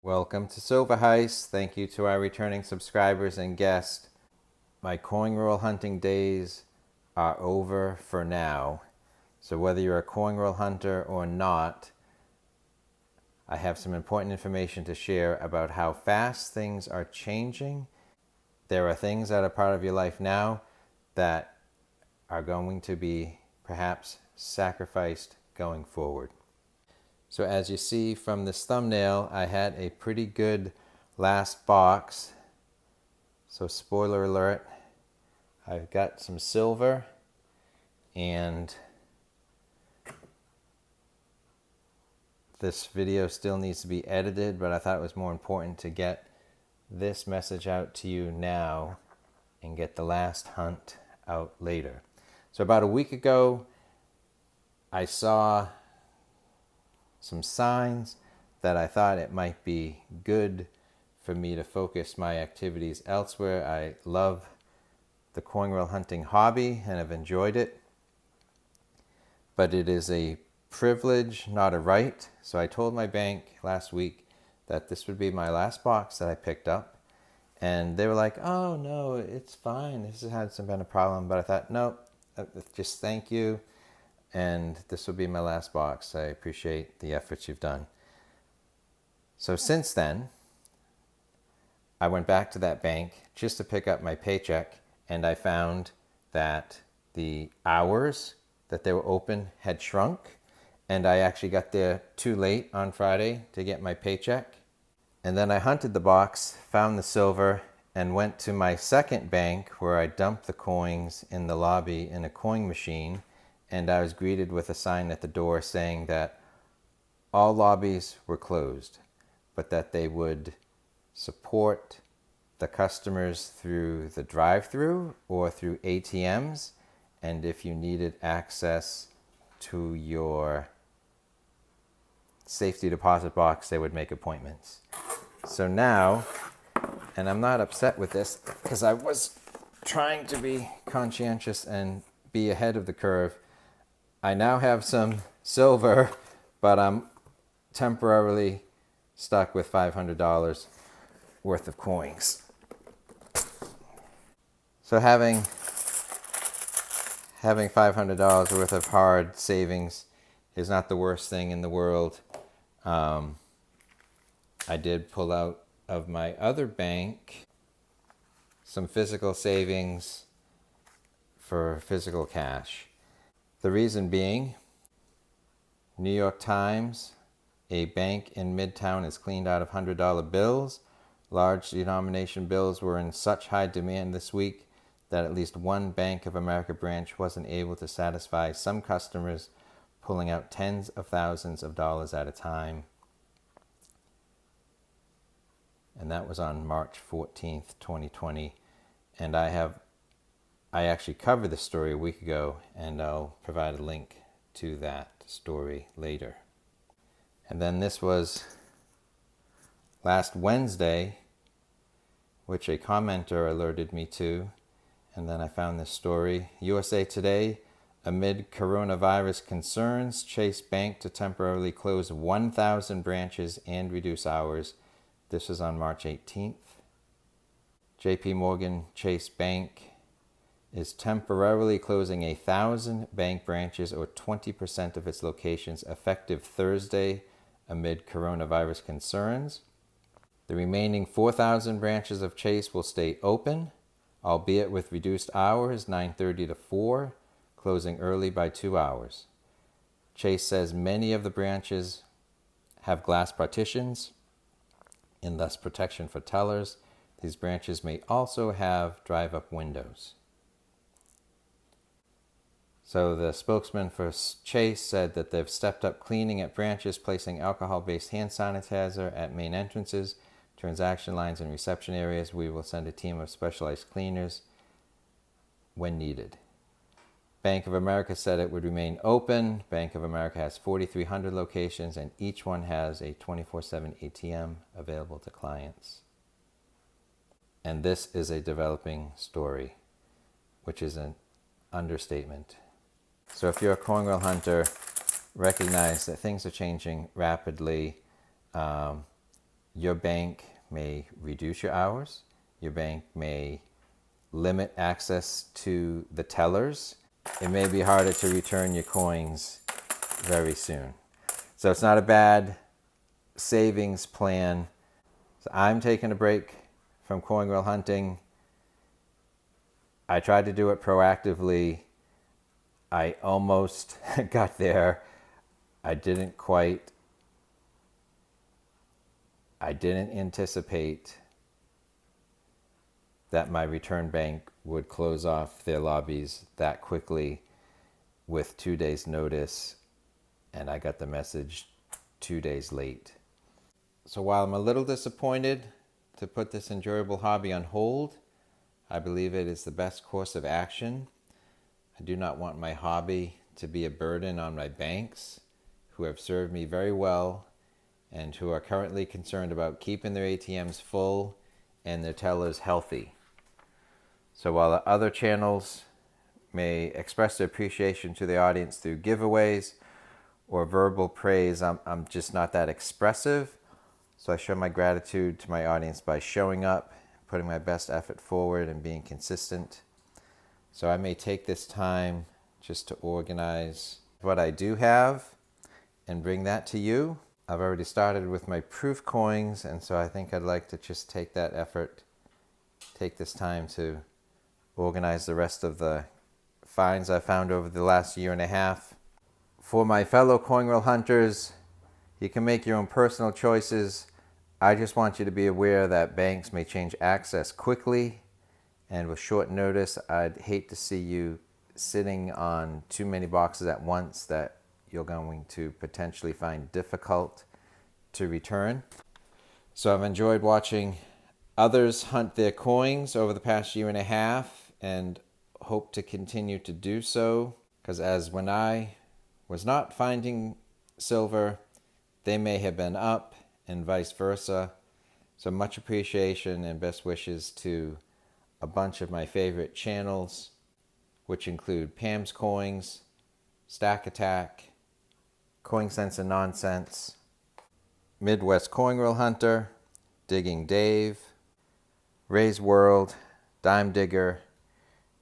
Welcome to Silver Heist. Thank you to our returning subscribers and guests. My coin roll hunting days are over for now. So whether you're a coin roll hunter or not, I have some important information to share about how fast things are changing. There are things that are part of your life now that are going to be perhaps sacrificed going forward. So as you see from this thumbnail, I had a pretty good last box. So spoiler alert, I've got some silver, and this video still needs to be edited, but I thought it was more important to get this message out to you now and get the last hunt out later. So about a week ago, I saw some signs that I thought it might be good for me to focus my activities elsewhere. I love the coin roll hunting hobby and have enjoyed it, but it is a privilege, not a right. So I told my bank last week that this would be my last box that I picked up, and they were like, "Oh no, it's fine. This hasn't been a problem." But I thought, no, just thank you. And this will be my last box. I appreciate the efforts you've done. So since then, I went back to that bank just to pick up my paycheck, and I found that the hours that they were open had shrunk, and I actually got there too late on Friday to get my paycheck. And then I hunted the box, found the silver, and went to my second bank where I dumped the coins in the lobby in a coin machine. And I was greeted with a sign at the door saying that all lobbies were closed, but that they would support the customers through the drive-through or through ATMs, and if you needed access to your safety deposit box, they would make appointments. So now, and I'm not upset with this because I was trying to be conscientious and be ahead of the curve, I now have some silver, but I'm temporarily stuck with $500 worth of coins. So having $500 worth of hard savings is not the worst thing in the world. I did pull out of my other bank some physical savings for physical cash. The reason being, New York Times, a bank in Midtown is cleaned out of $100 bills. Large denomination bills were in such high demand this week that at least one Bank of America branch wasn't able to satisfy some customers, pulling out tens of thousands of dollars at a time. And that was on March 14th, 2020. And I actually covered this story a week ago, and I'll provide a link to that story later. And then this was last Wednesday, which a commenter alerted me to, and then I found this story. USA Today, amid coronavirus concerns, Chase Bank to temporarily close 1,000 branches and reduce hours. This was on March 18th. JP Morgan Chase Bank is temporarily closing 1,000 bank branches or 20% of its locations effective Thursday amid coronavirus concerns. The remaining 4,000 branches of Chase will stay open, albeit with reduced hours, 9:30 to 4, closing early by 2 hours. Chase says many of the branches have glass partitions and thus protection for tellers. These branches may also have drive-up windows. So the spokesman for Chase said that they've stepped up cleaning at branches, placing alcohol-based hand sanitizer at main entrances, transaction lines, and reception areas. We will send a team of specialized cleaners when needed. Bank of America said it would remain open. Bank of America has 4,300 locations, and each one has a 24/7 ATM available to clients. And this is a developing story, which is an understatement. So if you're a coin roll hunter, recognize that things are changing rapidly. Your bank may reduce your hours. Your bank may limit access to the tellers. It may be harder to return your coins very soon. So it's not a bad savings plan. So I'm taking a break from coin roll hunting. I tried to do it proactively. I almost got there. I didn't anticipate that my return bank would close off their lobbies that quickly with 2 days notice, and I got the message 2 days late. So while I'm a little disappointed to put this enjoyable hobby on hold, I believe it is the best course of action. I do not want my hobby to be a burden on my banks, who have served me very well and who are currently concerned about keeping their ATMs full and their tellers healthy. So while the other channels may express their appreciation to the audience through giveaways or verbal praise, I'm just not that expressive. So I show my gratitude to my audience by showing up, putting my best effort forward, and being consistent. So I may take this time just to organize what I do have and bring that to you. I've already started with my proof coins, and so I think I'd like to just take that effort, take this time to organize the rest of the finds I found over the last year and a half. For my fellow coin roll hunters, you can make your own personal choices. I just want you to be aware that banks may change access quickly, and with short notice, I'd hate to see you sitting on too many boxes at once that you're going to potentially find difficult to return. So I've enjoyed watching others hunt their coins over the past year and a half, and hope to continue to do so, because as when I was not finding silver, they may have been up, and vice versa. So much appreciation and best wishes to a bunch of my favorite channels, which include Pam's Coins, Stack Attack, Coin Sense and Nonsense, Midwest Coin Roll Hunter, Digging Dave, Ray's World, Dime Digger,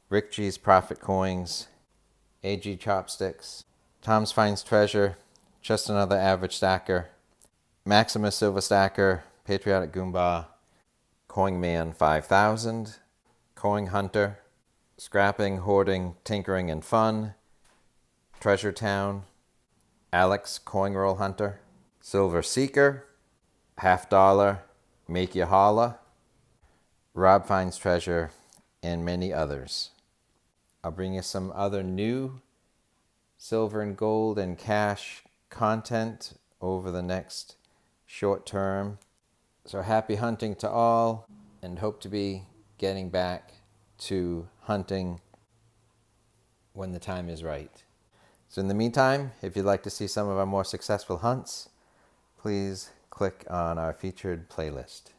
Rick G's Profit Coins, AG Chopsticks, Tom's Finds Treasure, Just Another Average Stacker, Maximus Silver Stacker, Patriotic Goomba, Coin Man 5000, Coin Hunter, Scrapping, Hoarding, Tinkering and Fun, Treasure Town, Alex Coin Roll Hunter, Silver Seeker, Half Dollar, Make Ya Holla, Rob Finds Treasure, and many others. I'll bring you some other new silver and gold and cash content over the next short term. So happy hunting to all, and hope to be getting back to hunting when the time is right. So in the meantime, if you'd like to see some of our more successful hunts, please click on our featured playlist.